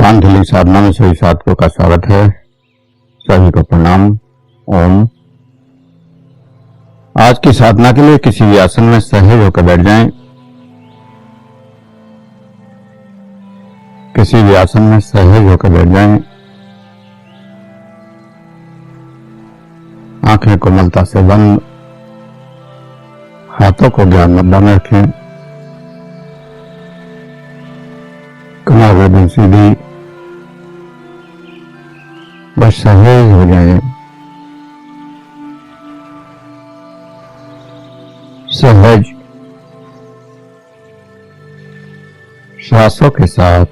श्रद्धांजलि साधना में सभी साधकों का स्वागत है। सभी को प्रणाम। ओम। आज की साधना के लिए किसी भी आसन में सहज होकर बैठ जाएं। किसी भी आसन में सहज होकर बैठ जाएं। आंखें कोमलता से बंद, हाथों को ज्ञान मुद्रा में रखें। कमर गर्दन सीधी, बस सहज हो जाए। सहज श्वासों के साथ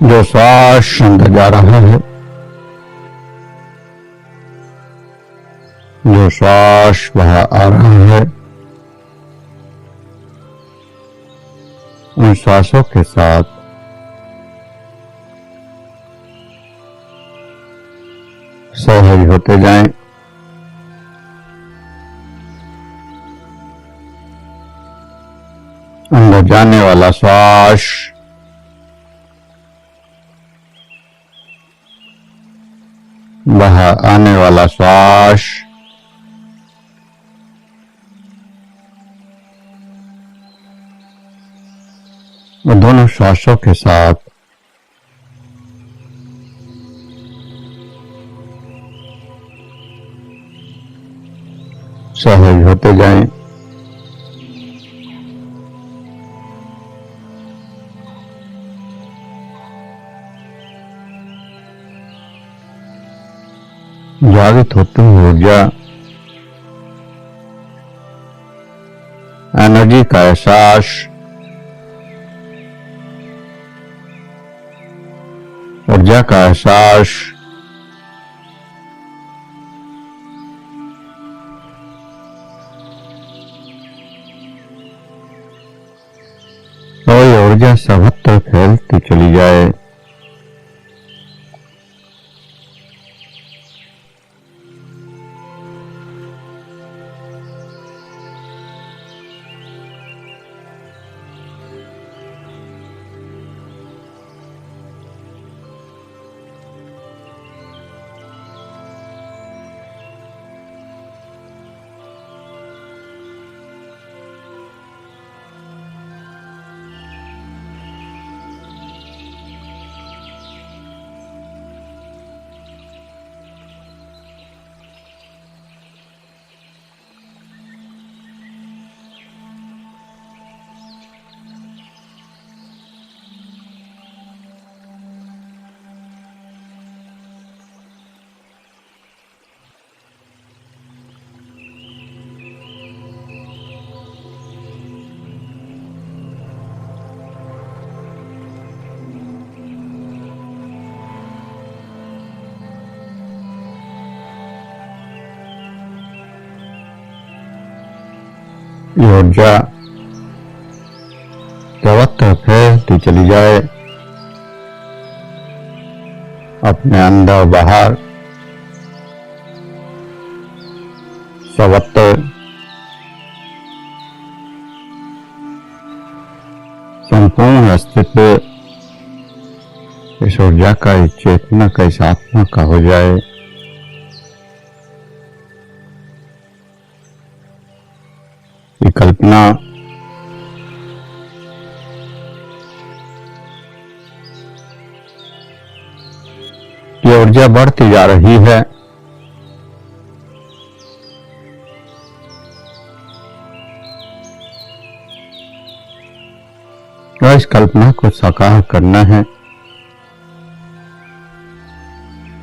जो श्वास अंदर जा रहा है, जो श्वास बाहर आ रहा है, उन श्वासों के साथ सहज होते जाएं। अंदर जाने वाला श्वास बाहर आने वाला श्वास और दोनों श्वासों के साथ सहज होते जाएं। जागृत होती हुई ऊर्जा, एनर्जी का एहसास, ऊर्जा का एहसास और ये ऊर्जा सर्वत्र फैलती चली जाए। ये ऊर्जा सर्वत्र फैलती चली जाए, अपने अंदर बाहर सर्वत्र संपूर्ण अस्तित्व इस ऊर्जा का, इस चेतना का, इस आत्मा का हो जाए। ये कल्पना ये ऊर्जा बढ़ती जा रही है, और इस कल्पना को साकार करना है।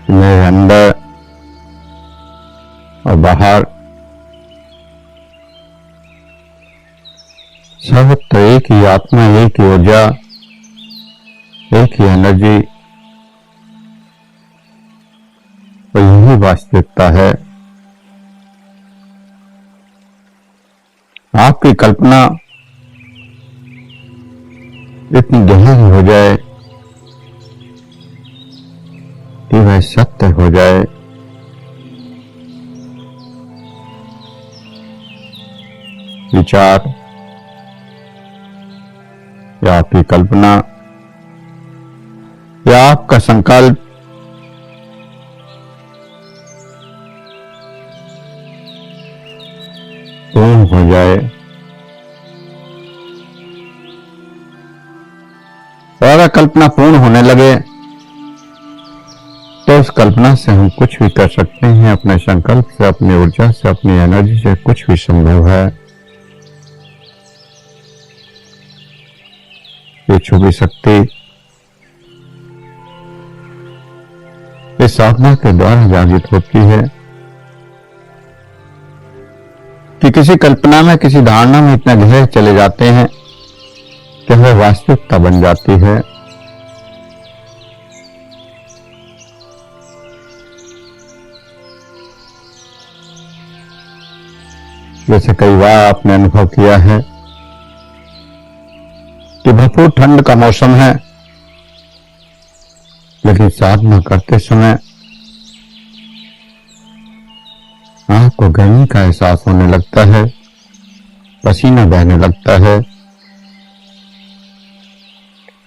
मेरे अंदर और बाहर सर्वत्र एक ही आत्मा, एक ही ऊर्जा, एक ही एनर्जी, और यही वास्तविकता है। आपकी कल्पना इतनी गहरी हो जाए कि वह सत्य हो जाए। विचार या आपकी कल्पना या आपका संकल्प पूर्ण हो जाए। और अगर कल्पना पूर्ण होने लगे तो उस कल्पना से हम कुछ भी कर सकते हैं। अपने संकल्प से, अपनी ऊर्जा से, अपनी एनर्जी से कुछ भी संभव है। ये छुपी शक्ति इस साधना के द्वारा जागृत होती है कि किसी कल्पना में, किसी धारणा में इतना गहरे चले जाते हैं कि वह वास्तविकता बन जाती है। जैसे कई बार आपने अनुभव किया है कि भरपूर ठंड का मौसम है, लेकिन साधना करते समय आपको गर्मी का एहसास होने लगता है, पसीना बहने लगता है,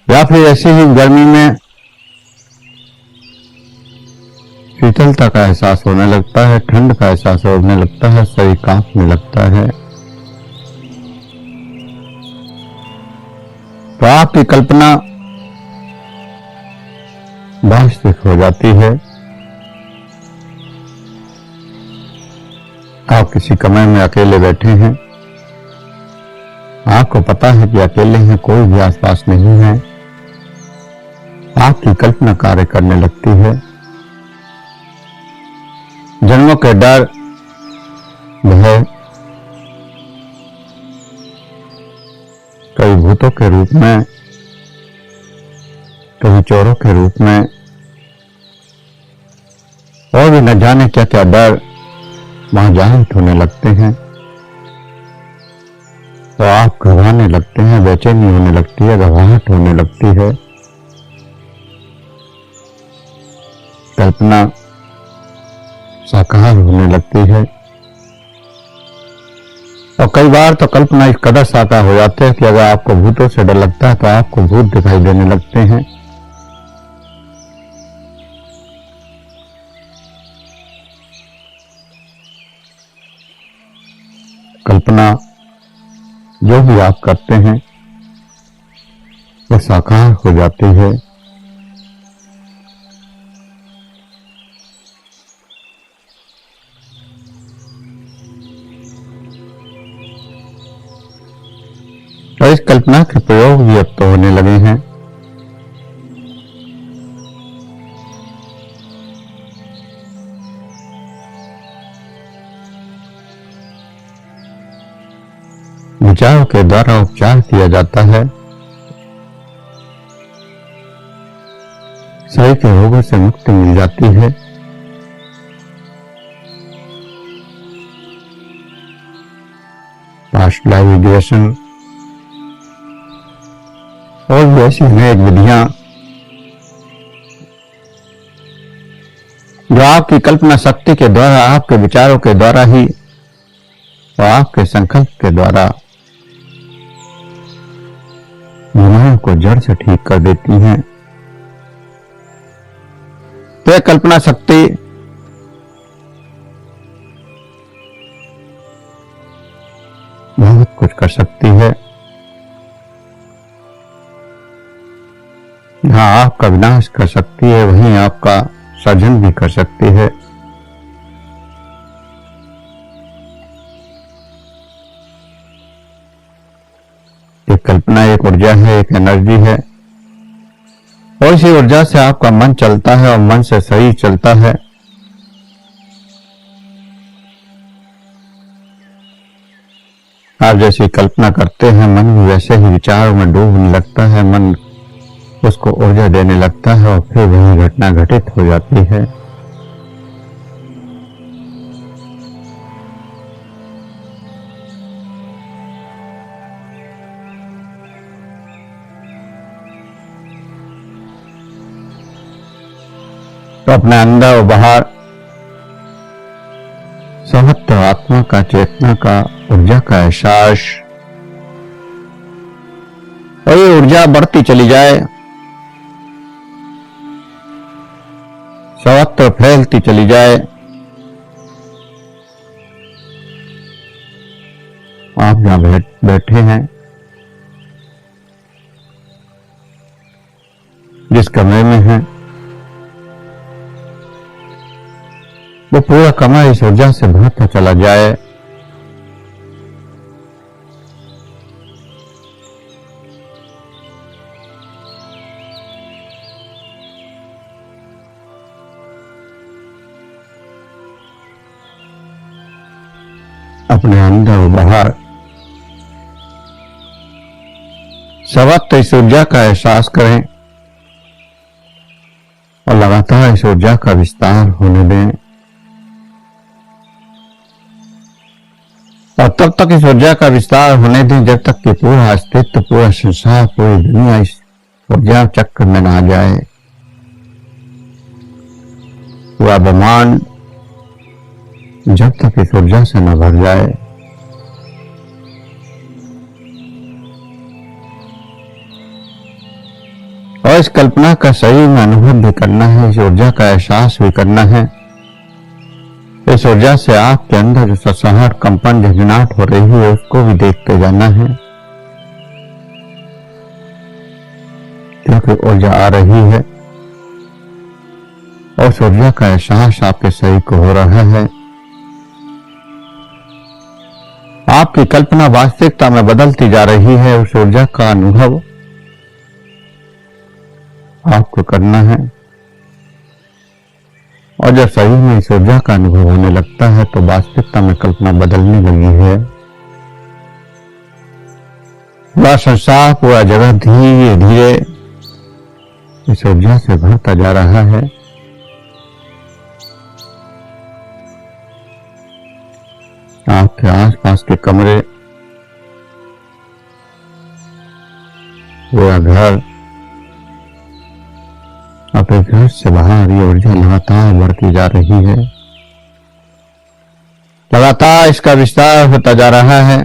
या फिर ऐसे ही गर्मी में शीतलता का एहसास होने लगता है, ठंड का एहसास होने लगता है, शरीर कांपने लगता है। तो आपकी कल्पना वास्तविक हो जाती है। आप किसी कमरे में अकेले बैठे हैं, आपको पता है कि अकेले हैं, कोई भी आसपास नहीं है। आपकी कल्पना कार्य करने लगती है। जन्मों के डर, भय, कभी भूतों के रूप में, कभी चोरों के रूप में, और भी न जाने क्या क्या डर वहां जाहिर होने लगते हैं। तो आप घबराने लगते हैं, बेचैनी होने लगती है, घबराहट होने लगती है। कल्पना साकार होने लगती है। और कई बार तो कल्पना इस कदर साकार हो जाते हैं कि अगर आपको भूतों से डर लगता है तो आपको भूत दिखाई देने लगते हैं। कल्पना जो भी आप करते हैं वो साकार हो जाती है। और इस कल्पना के प्रयोग भी अब तो होने लगे हैं। विचारों के द्वारा उपचार किया जाता है। शरीर के रोगों से मुक्ति मिल जाती है। पास्ट लाइफ रिग्रेशन और भी ऐसी अनेक विधियां जो आपकी कल्पना शक्ति के द्वारा, आपके विचारों के द्वारा ही और आपके संकल्प के द्वारा बीमारियों को जड़ से ठीक कर देती हैं। तो यह कल्पना शक्ति बहुत कुछ कर सकती है। जहां आपका विनाश कर सकती है वहीं आपका सर्जन भी कर सकती है। एक कल्पना एक ऊर्जा है, एक एनर्जी है, और इसी ऊर्जा से आपका मन चलता है और मन से शरीर चलता है। आप जैसी कल्पना करते हैं मन भी वैसे ही विचारों में डूबने लगता है, मन उसको ऊर्जा देने लगता है और फिर वही घटना घटित हो जाती है। तो अपने अंदर और बाहर समस्त आत्मा का, चेतना का, ऊर्जा का एहसास और ये ऊर्जा बढ़ती चली जाए, सर्वत्र फैलती चली जाए। आप जहां बैठे हैं, जिस कमरे में हैं, वो पूरा कमरा इस ऊर्जा से भरता चला जाए। अपने अंदर और बाहर सर्वत्र इस ऊर्जा का एहसास करें और लगातार इस ऊर्जा का विस्तार होने दें। और तब तक इस ऊर्जा का विस्तार होने दें जब तक कि पूरा अस्तित्व, पूरा संसार, पूरी दुनिया इस ऊर्जा चक्र में ना जाए। पूरा ब्रह्मांड जब तक इस ऊर्जा से न भर जाए। और इस कल्पना का सही में अनुभव भी करना है, इस ऊर्जा का एहसास भी करना है। इस ऊर्जा से आपके अंदर जो ससहट, कंपन, झंझनाहट हो रही है, उसको भी देखते जाना है, क्योंकि ऊर्जा आ रही है और उस ऊर्जा का एहसास आपके शरीर को हो रहा है। आपकी कल्पना वास्तविकता में बदलती जा रही है। उस ऊर्जा का अनुभव आपको करना है। और जब शरीर में इस ऊर्जा का अनुभव होने लगता है तो वास्तविकता में कल्पना बदलने लगी है। पूरा संसार, पूरा जगत धीरे धीरे इस ऊर्जा से भरता जा रहा है। आपके आसपास के कमरे, पूरा घर, अपने घर से बाहर ये ऊर्जा लगातार बढ़ती जा रही है। लगातार इसका विस्तार होता जा रहा है।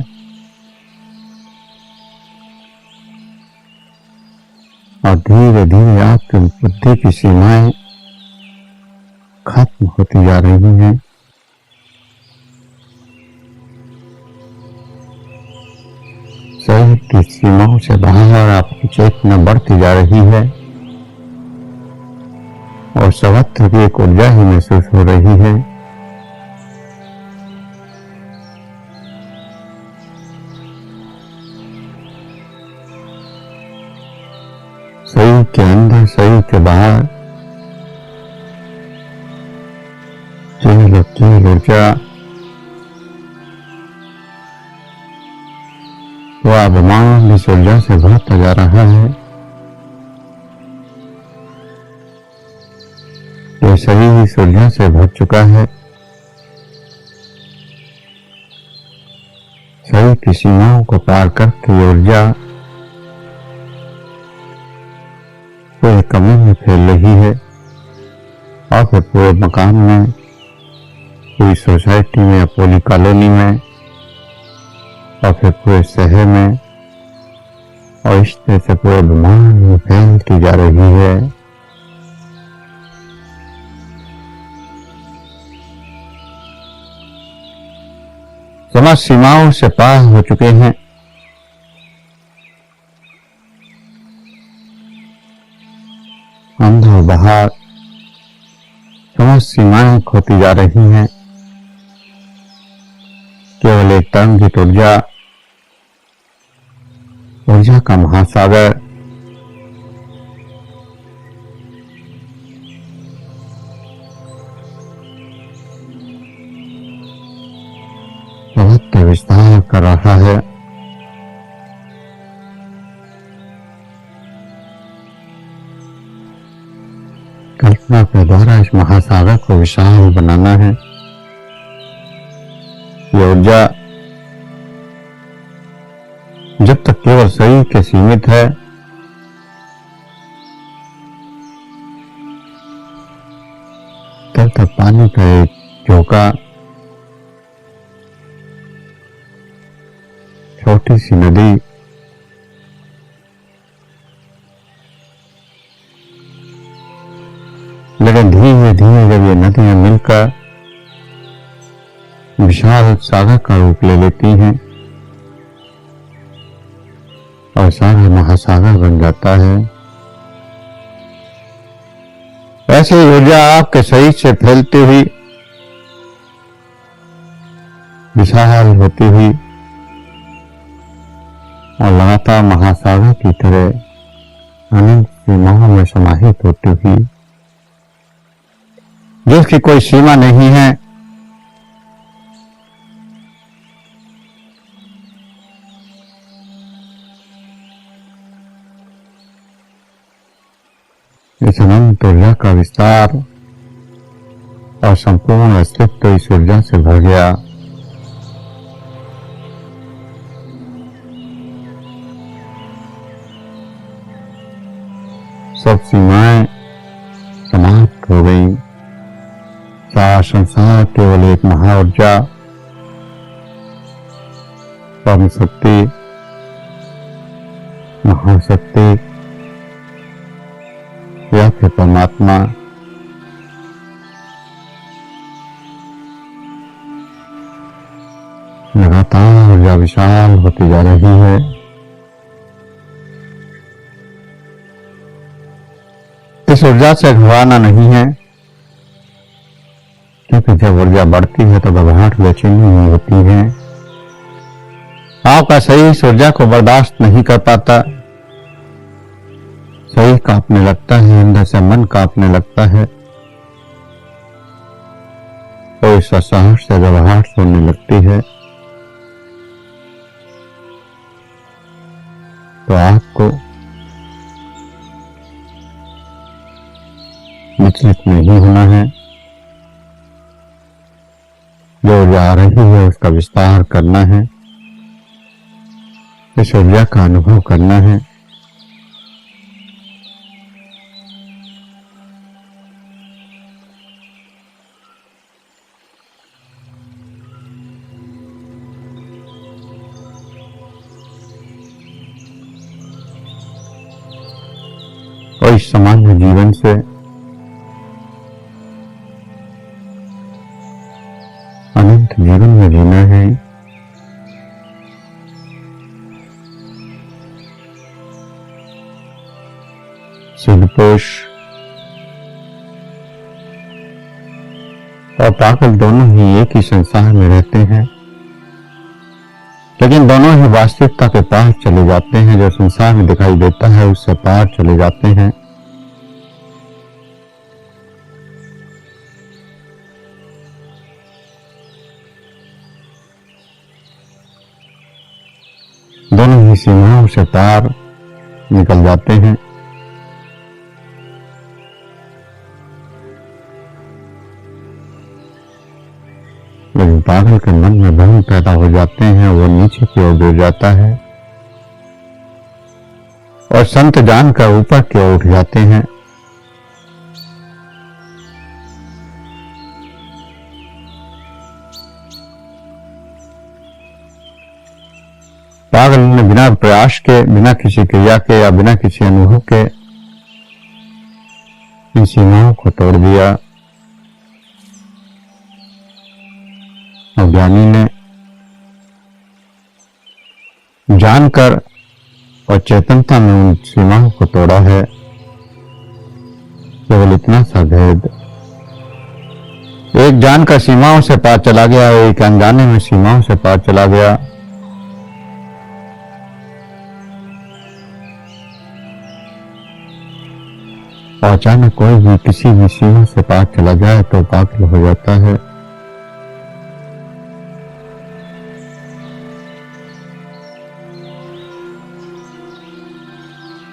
और धीरे धीरे आपकी बुद्धि की सीमाएं खत्म होती जा रही हैं। शरीर की सीमाओं से बाहर आपकी चेतना बढ़ती जा रही है और सर्वत्र की एक ऊर्जा ही महसूस हो रही है। शरीर के अंदर, शरीर के बाहर चील ऊर्जा वह ब्रह्मांड इस ऊर्जा से भरता जा रहा है। ये शरीर इस ऊर्जा से भर चुका है। शरीर की सीमाओं को पार करके ये ऊर्जा पूरे कमरे में फैल रही है और फिर पूरे मकान में, पूरी सोसाइटी में, पूरी कॉलोनी में और फिर पूरे शहर में, और इस तरह से पूरे ब्रह्मांड में फैलती जा रही है। समस्त सीमाओं से पार हो चुके हैं। अंदर बाहर समस्त सीमाएं खोती जा रही हैं। केवल एक तरंगित ऊर्जा, ऊर्जा का महासागर बहुत विस्तार कर रहा है। कल्पना के द्वारा इस महासागर को विशाल बनाना है। ये ऊर्जा जब तक केवल शरीर के सीमित है, तब तक पानी का एक झोंका, छोटी सी नदी लेकिन धीरे धीरे जब ये नदियां मिलकर विशाल सागर का रूप ले लेती हैं और सारा महासागर बन जाता है, ऐसे ऊर्जा आपके शरीर से फैलती हुई विशाल होती हुई और लगातार महासागर की तरह अनंत सीमाओं में समाहित होती हुई, जिसकी कोई सीमा नहीं है, इस अनंत ऊर्जा का विस्तार और संपूर्ण अस्तित्व इस ऊर्जा से भर गया। सब सीमाएं समाप्त हो गई। सारा संसार केवल एक महाऊर्जा, परम शक्ति, महाशक्ति या फिर परमात्मा लगातार ऊर्जा विशाल होती जा रही है। इस ऊर्जा से घबराना नहीं है, क्योंकि जब ऊर्जा बढ़ती है तो घबराहट बेचैनी नहीं होती है। आपका शरीर इस ऊर्जा को बर्दाश्त नहीं कर पाता, शरीर कांपने लगता है, अंदर से मन कांपने लगता है और इस असहज से घबराहट होने लगती है। तो आपको विचलित नहीं होना है। जो ऊर्जा आ रही है उसका विस्तार करना है, इस ऊर्जा का अनुभव करना है। और इस सामान्य जीवन से अनंत जीवन में जीना है। सिद्ध पुरुष और पागल दोनों ही एक ही संसार में रहते हैं, लेकिन दोनों ही वास्तविकता के पार चले जाते हैं। जो संसार में दिखाई देता है उससे पार चले जाते हैं। दोनों ही सीमाओं से पार निकल जाते हैं। लेकिन पागल के मन में भ्रम पैदा हो जाते हैं, वो नीचे की ओर गिर जाता है और संत जानकर ऊपर की ओर उठ जाते हैं। पागल ने बिना प्रयास के, बिना किसी क्रिया के या बिना किसी अनुभव के इन सीमाओं को तोड़ दिया। और ज्ञानी ने जानकर और चेतनता में उन सीमाओं को तोड़ा है। केवल इतना सा भेद, एक जानकर सीमाओं से पार चला गया, एक अनजाने में सीमाओं से पार चला गया। और अचानक कोई भी किसी भी सीमा से पार चला जाए तो पागल हो जाता है।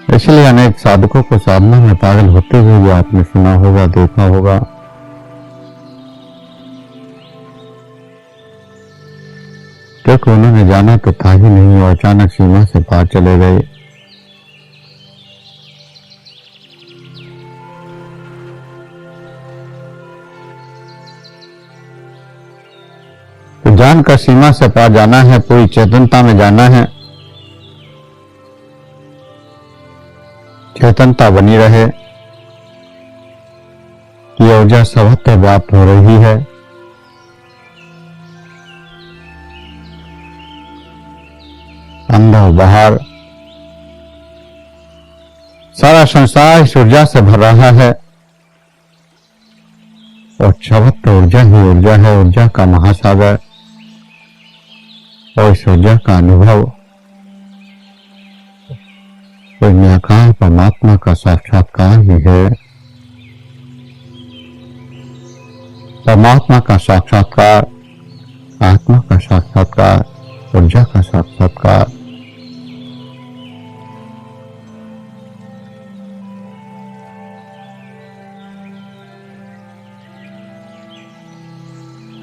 इसलिए अनेक साधकों को साधना में पागल होते हुए भी आपने सुना होगा, देखा होगा। क्योंकि उन्होंने जाना तो था ही नहीं और अचानक सीमा से पार चले गए। तो जानकर सीमा से पार जाना है, पूरी चेतनता में जाना है। चेतनता बनी रहे यह ऊर्जा सर्वत्र व्याप्त हो रही है। अंदर बाहर सारा संसार इस ऊर्जा से भर रहा है और सर्वत्र ऊर्जा ही ऊर्जा है, ऊर्जा का महासागर। और इस ऊर्जा का अनुभव निराकार परमात्मा का साक्षात्कार ही है। परमात्मा का साक्षात्कार, आत्मा का साक्षात्कार, ऊर्जा का साक्षात्कार।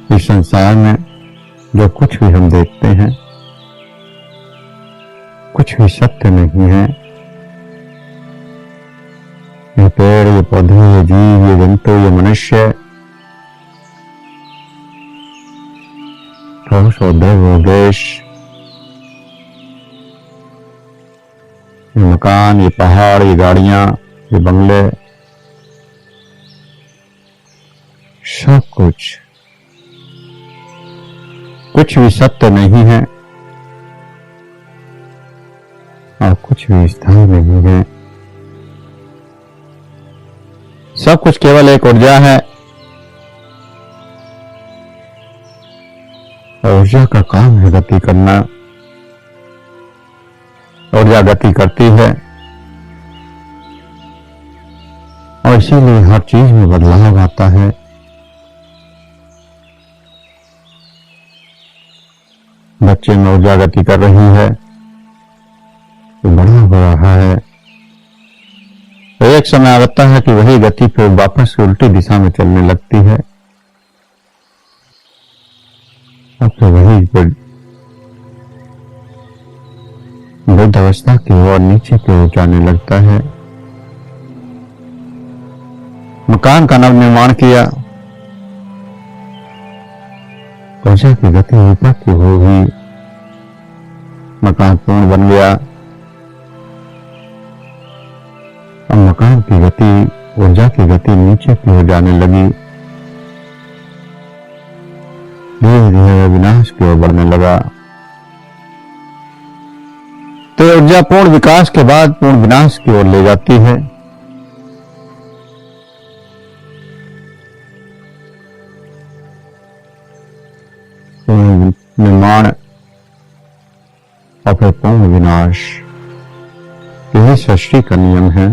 इस संसार में जो कुछ भी हम देखते हैं, कुछ भी सत्य नहीं है। ये पेड़, ये पौधे, ये जीव, ये जंतु, ये मनुष्य, ठोस और द्रव्य देश, ये मकान, ये पहाड़, ये गाड़ियां, ये बंगले, सब कुछ भी सत्य नहीं है और कुछ भी स्थायी नहीं है। सब कुछ केवल एक ऊर्जा है और ऊर्जा का काम है गति करना। ऊर्जा गति करती है और इसीलिए हर चीज में बदलाव आता है। बच्चे में ऊर्जा गति कर रही है तो बड़ा हो रहा है, तो एक समय आता है कि वही गति फिर वापस उल्टी दिशा में चलने लगती है। अब तो वही वृद्ध अवस्था की ओर नीचे की ओर जाने लगता है। मकान का नवनिर्माण किया, ऊर्जा की गति ऊपर की होगी, मकान पूर्ण बन गया। अब मकान की गति, ऊर्जा की गति नीचे की ओर जाने लगी, धीरे धीरे विनाश की ओर बढ़ने लगा। तो ऊर्जा पूर्ण विकास के बाद पूर्ण विनाश की ओर ले जाती है। निर्माण और फिर पूर्ण विनाश, यही सृष्टि का नियम है।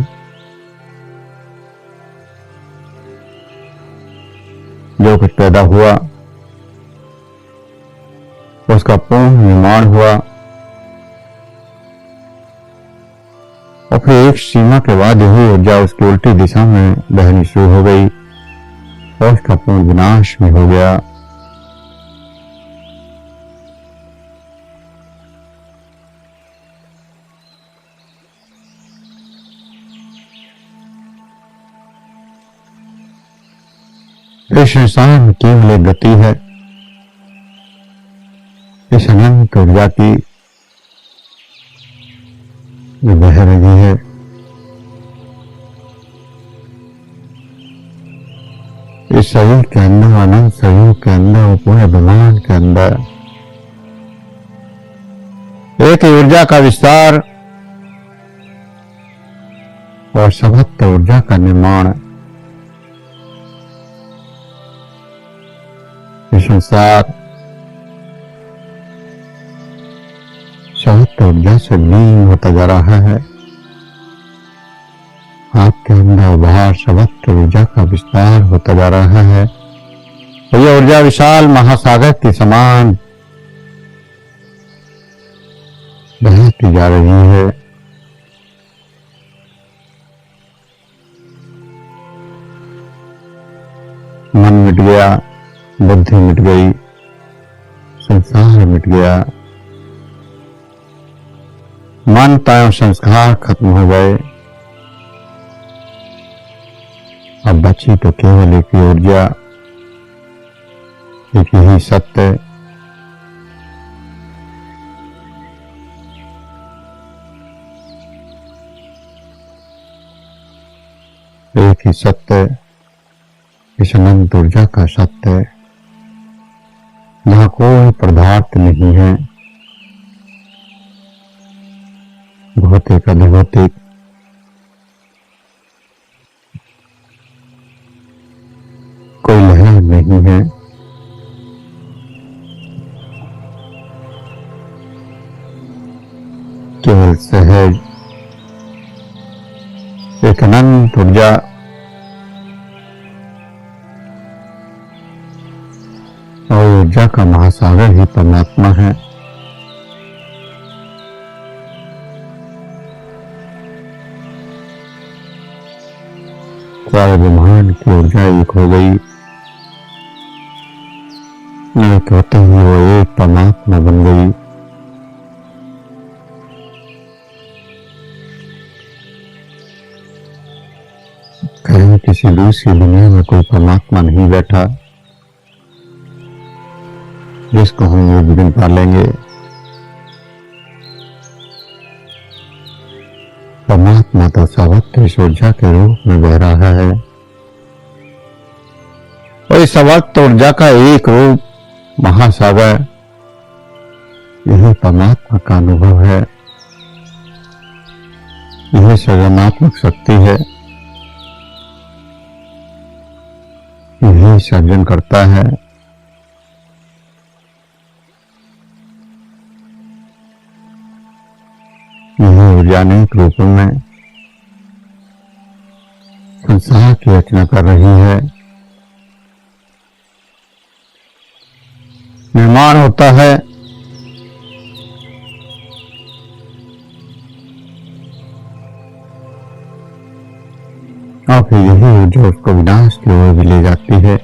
जो कुछ पैदा हुआ उसका पूर्ण निर्माण हुआ और फिर एक सीमा के बाद यही ऊर्जा उसकी उल्टी दिशा में बहनी शुरू हो गई और उसका पूर्ण विनाश भी हो गया। इस संसार में केवल एक गति है, इस अनंत ऊर्जा की जो बह रही है। इस शरीर के अंदर, अनंत शरीर के अंदर और पूरे ब्रह्मांड के अंदर एक ऊर्जा का विस्तार और समस्त ऊर्जा का निर्माण। संसार समस्त ऊर्जा से लीन होता जा रहा है। आपके अंदर बाहर समस्त ऊर्जा का विस्तार होता जा रहा है। तो यह ऊर्जा विशाल महासागर के समान बहती जा रही है। मन मिट गया, बुद्धि मिट गई, संसार मिट गया, मानता एवं संस्कार खत्म हो गए। अब बची तो केवल एक ही ऊर्जा, एक ही सत्य। एक ही सत्य, इस अनंत ऊर्जा का सत्य है, जहाँ कोई पदार्थ नहीं है, भौतिक अधिभौतिक, कोई लहर नहीं है, केवल सहज एक अनंत ऊर्जा और ऊर्जा का महासागर ही परमात्मा है। सारे ब्रह्मांड की ऊर्जा एक हो गई, एक होते ही वो एक परमात्मा बन गई। कहीं किसी दूसरी दुनिया में कोई परमात्मा नहीं बैठा जिसको हम एक दिन पालेंगे। परमात्मा तो सर्वत्र इस ऊर्जा के रूप में बह रहा है और इस सर्वत्र ऊर्जा का एक रूप महासागर, यही परमात्मा का अनुभव है, यही सृजनात्मक शक्ति है, यही सर्जन करता है। यही ऊर्जा अनेक रूपों में संसार की रचना कर रही है। निर्माण होता है, और फिर यही ऊर्जा उसको विनाश की ओर भी ले जाती है।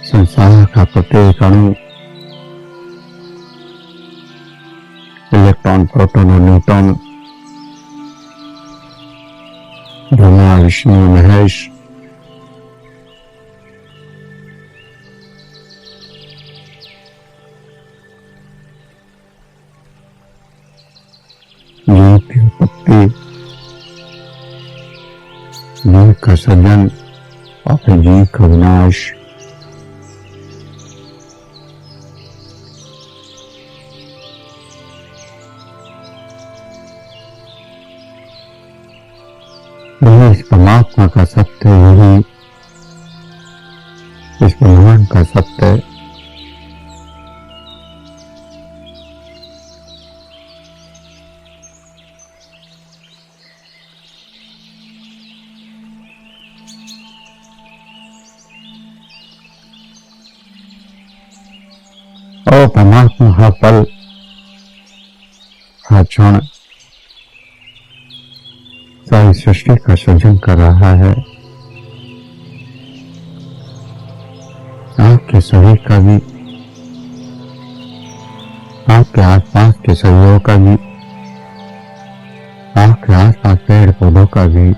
संसार का प्रत्येक अणु इलेक्ट्रॉन, प्रोटॉन और न्यूट्रॉन, ब्रह्मा विष्णु महेश, जीव की उत्पत्ति, जीव का सृजन और फिर जीव का विनाश, यही इस परमात्मा का सत्य, यही इस ब्रह्मांड का सत्य है। और परमात्मा हर पल हर क्षण सारी सृष्टि का सृजन कर रहा है, आपके शरीर का भी, आपके आसपास के शरीरों का भी, आपके आसपास पेड़ पौधों का भी।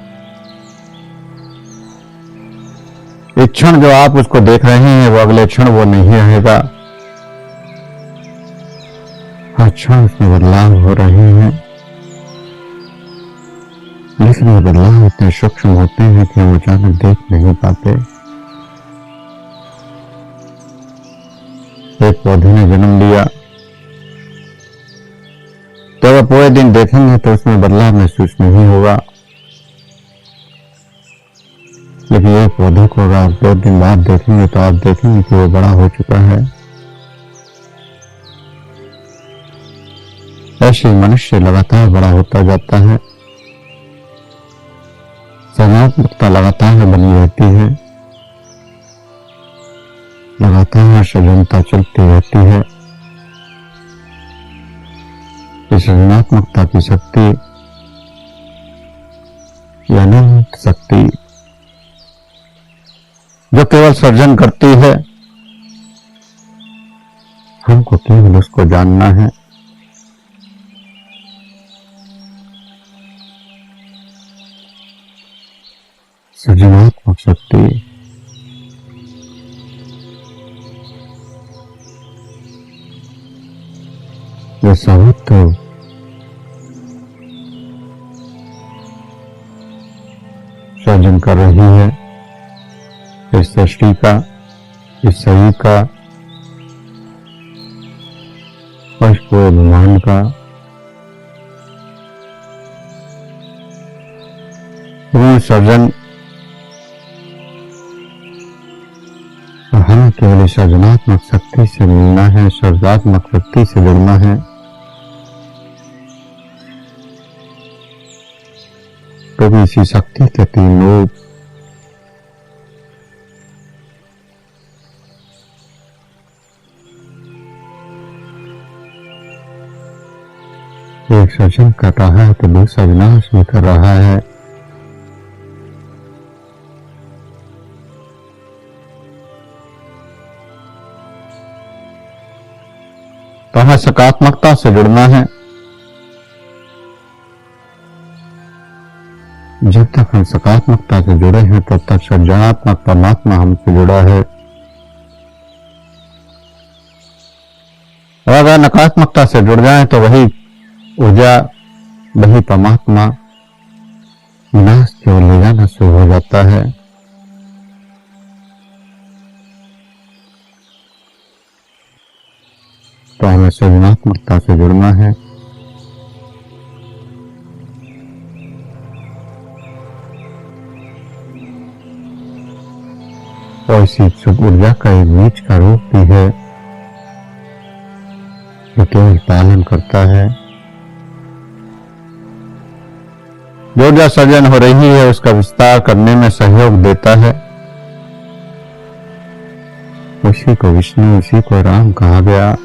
एक क्षण जो आप उसको देख रहे हैं वो अगले क्षण वो नहीं रहेगा। हर क्षण उसमें बदलाव हो रहे हैं, लेकिन ये बदलाव इतने सूक्ष्म होते हैं कि हम अचानक देख नहीं पाते। एक पौधे ने जन्म लिया तो अगर पूरे दिन देखेंगे तो उसमें बदलाव महसूस नहीं होगा, लेकिन एक पौधे को अगर आप 2 दिन बाद देखेंगे तो आप देखेंगे कि वो बड़ा हो चुका है। ऐसे मनुष्य लगातार बड़ा होता जाता है, सृजनात्मकता लगातार बनी रहती है, लगातार सृजनता चलती रहती है। इस सृजनात्मकता की शक्ति, यह अनंत शक्ति जो केवल सर्जन करती है, हमको केवल उसको जानना है। सृजनात्मक शक्ति जो सामर्थ्य सर्जन कर रही है इस सृष्टि का, इस शरीर का और इस पूरे ब्रह्मांड का, वो सर्जन हमें केवल सर्जनात्मक शक्ति से मिलना है, सर्जनात्मक शक्ति से जुड़ना है। तो भी इसी शक्ति के तीन रूप, एक सर्जन कर रहा है तो दूसरा विनाश भी कर रहा है। तो हमें सकारात्मकता से जुड़ना है। जब तक हम सकारात्मकता से जुड़े हैं तब तक सृजनात्मक परमात्मा हमसे जुड़ा है। और अगर नकारात्मकता से जुड़ जाए तो वही ऊर्जा, वही परमात्मा विनाश की ओर ले जाना शुरू हो जाता है। तो हमें सृजनात्मकता से जुड़ना है। और इसी शुभ ऊर्जा का एक बीज का रूप भी है जो केवल पालन करता है। जो ऊर्जा सर्जन हो रही है उसका विस्तार करने में सहयोग देता है। उसी को विष्णु, उसी को राम कहा गया।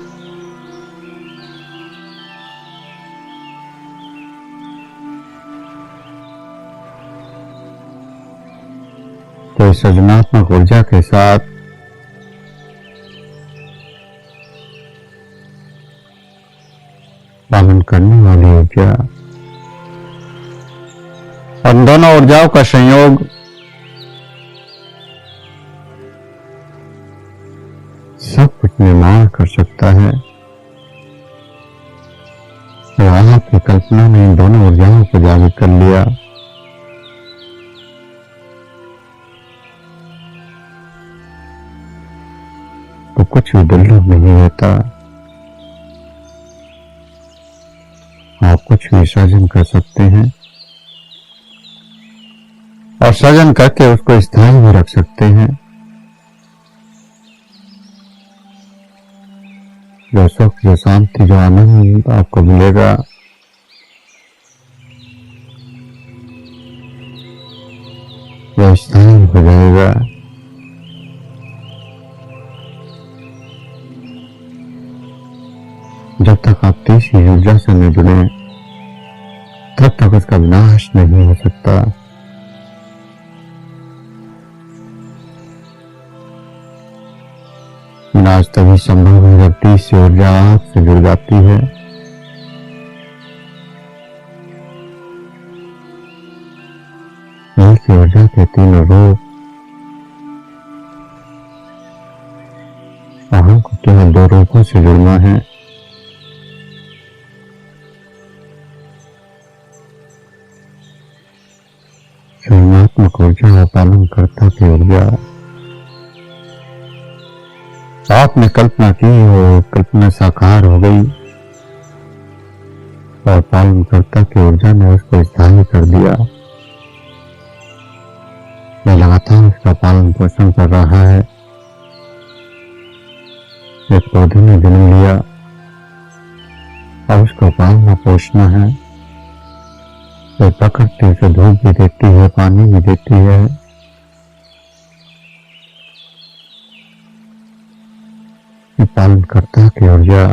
तो इस सृजनात्मक ऊर्जा के साथ पालन करने वाली ऊर्जा और दोनों ऊर्जाओं का संयोग सब कुछ निर्माण कर सकता है। तो आपकी कल्पना ने इन दोनों ऊर्जाओं को जागृत कर लिया। तो कुछ भी दुर्लभ नहीं रहता। आप कुछ भी सर्जन कर सकते हैं और सर्जन करके उसको स्थायी भी रख सकते हैं। जो सुख, जो शांति, जो आनंद आपको मिलेगा वह स्थायी हो जाएगा। जब तक आप तीसरी ऊर्जा से न जुड़े तब तक उसका विनाश नहीं हो सकता। विनाश तभी संभव है जब तीसरी ऊर्जा आपसे जुड़ जाती है। एक ऊर्जा के तीनों रूप, हमको केवल दो रूपों से जुड़ना है। सृजनात्मक ऊर्जा और पालन करता की ऊर्जा। आपने कल्पना की हो, कल्पना साकार हो गई और पालन करता की ऊर्जा ने उसको स्थायी कर दिया। मैं लगातार उसका पालन पोषण कर रहा है। एक पौधे ने जन्म लिया और उसको पालना पोषना है। तो प्रकृति से धूप भी देती है, पानी भी देती है। पालन करता की ऊर्जा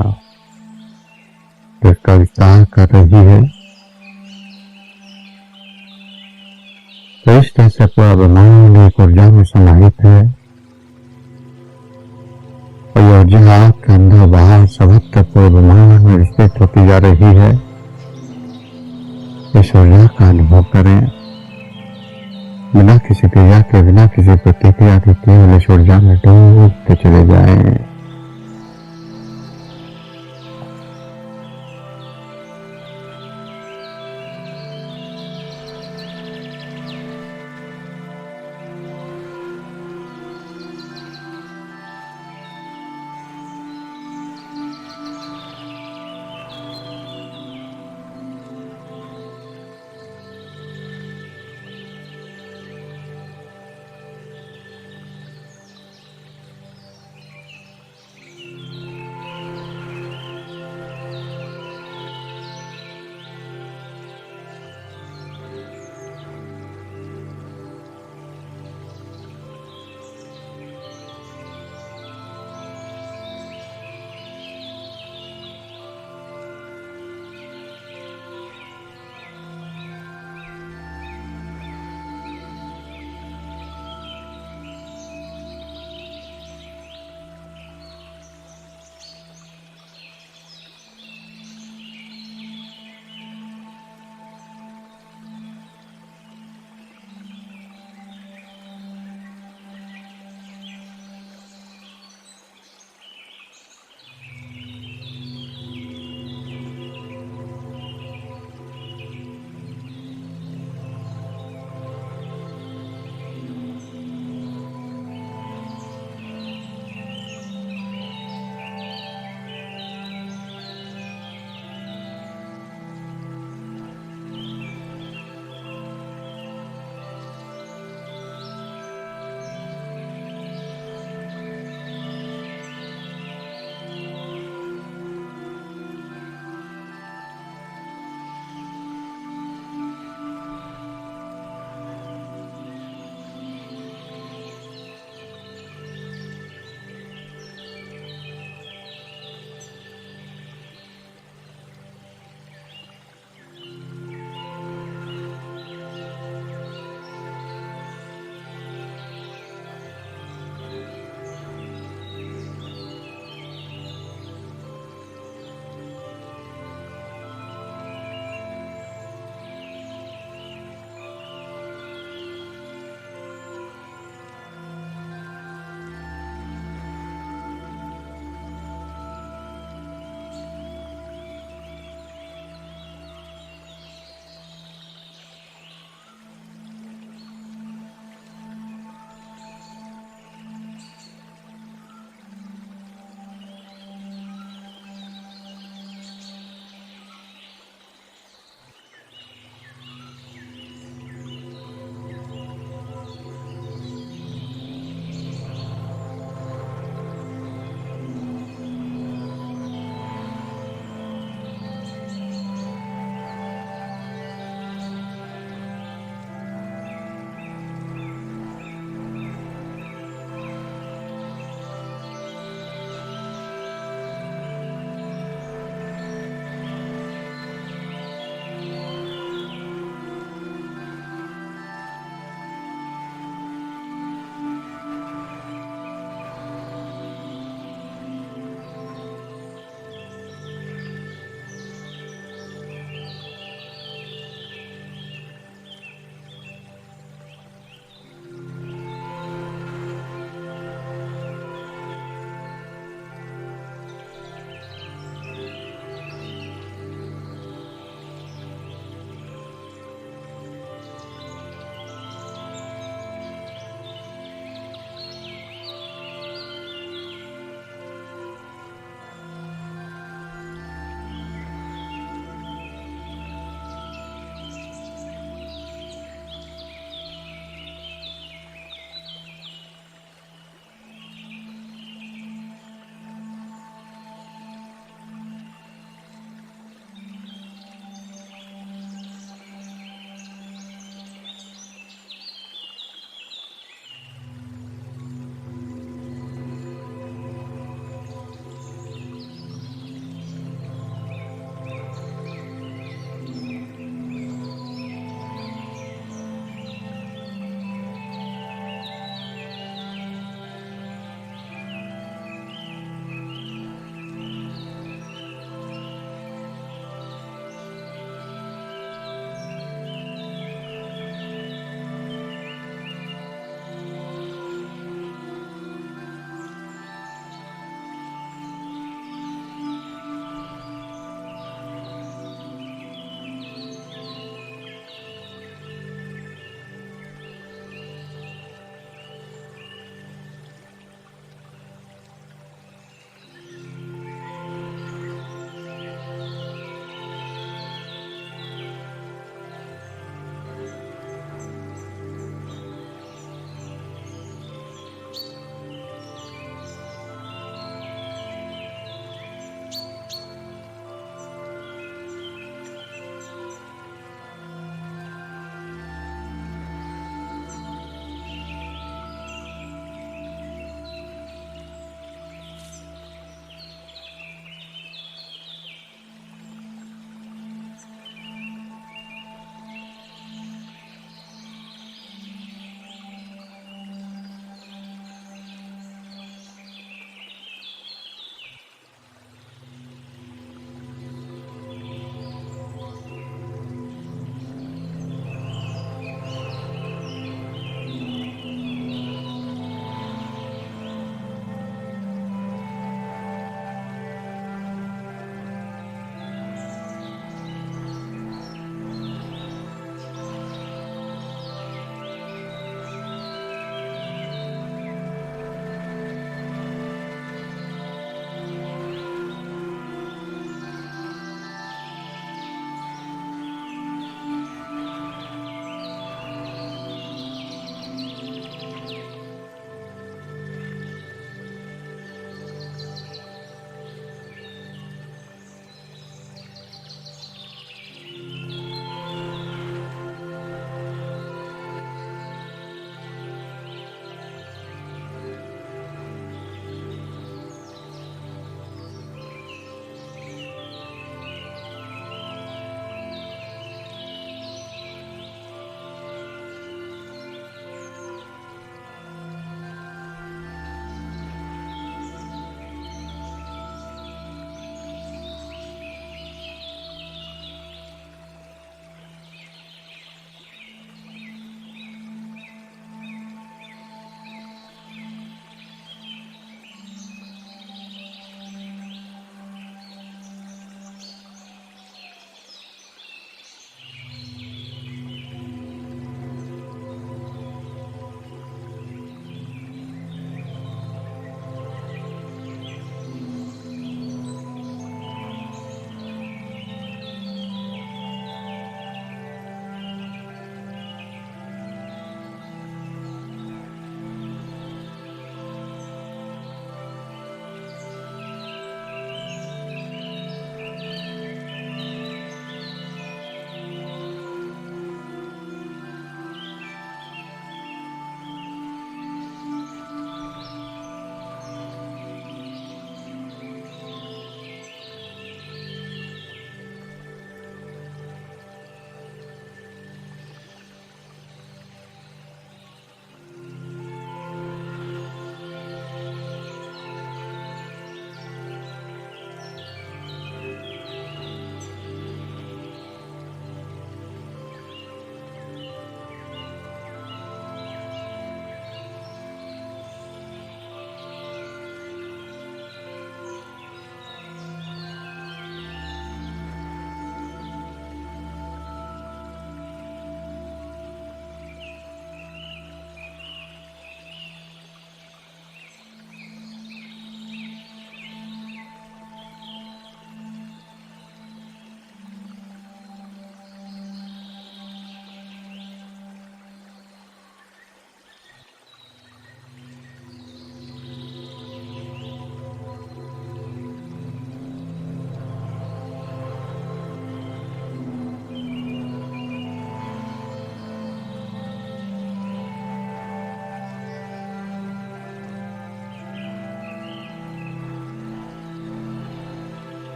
इसका विस्तार कर रही है। तो इस तरह से पूरा ब्रह्मांड एक ऊर्जा में समाहित है और यह ऊर्जा आपके अंदर बाहर सर्वत्र पूरे ब्रह्मांड में विस्तृत होती जा रही है। इस ऊर्जा का अनुभव करें बिना किसी क्रिया के, बिना किसी प्रतिक्रिया के, केवल इस ऊर्जा में डूबते चले जाएं।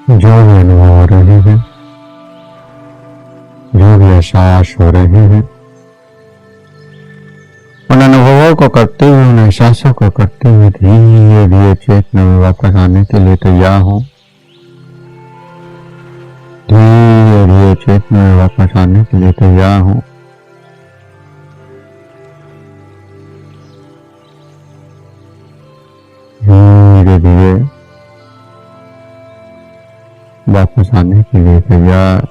जो भी अनुभव हो रहे हैं, जो भी एहसास हो रहे हैं, उन अनुभवों को करते हुए, उन एहसासों को करते हुए धीरे धीरे चेतना में वापस आने के लिए तैयार हो। धीरे धीरे चेतना में वापस आने के लिए तैयार हो। धीरे धीरे वापस आने के लिए तैयार।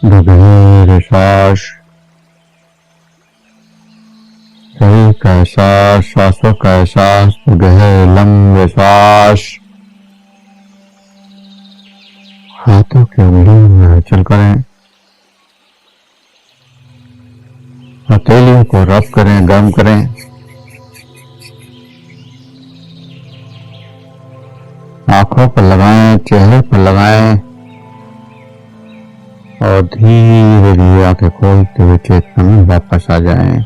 गंभीर सांस, शरीर का एहसास, सांसों का एहसास, गहरे लंबे सांस। हाथों की उंगलियों में हलचल करें, हथेलियों को रब करें, गर्म करें। आंखों पर लगाएं, चेहरे पर लगाएं और धीरे धीरे आंखें खोलते हुए चेतना में वापस आ जाएं।